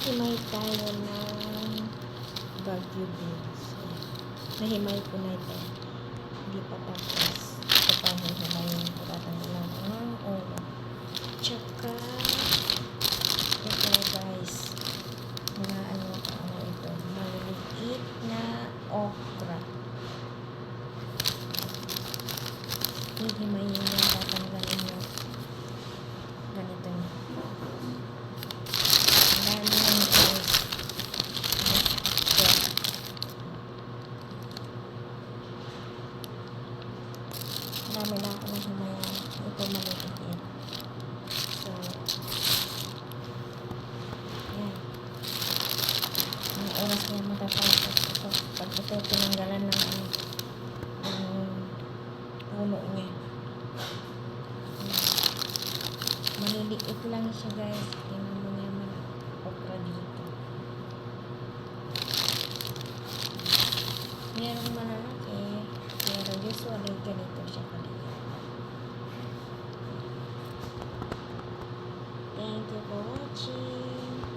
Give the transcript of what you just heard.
Himay tayo ng Baguio beans. Nahimay ko na ito. Hindi pa tapos. Ito pa hihimayin ko. Tatanggalan ko ng ulo. Tsaka ito guys. Mga ano ito. Maliliit na okra. Hihimayin yung tatanggalin nyo. Ganito nyo. Dami ng guys. Marami na ako na himayan. Ito maliliit. So, yan. Ang oras na matatapos ito. Pag ito tinanggalan ng puno niya. Maliliit lang siya guys. Tingnan mo naman ang okra dito. Merong malalaki. Pero usually ganito siya kaliliit.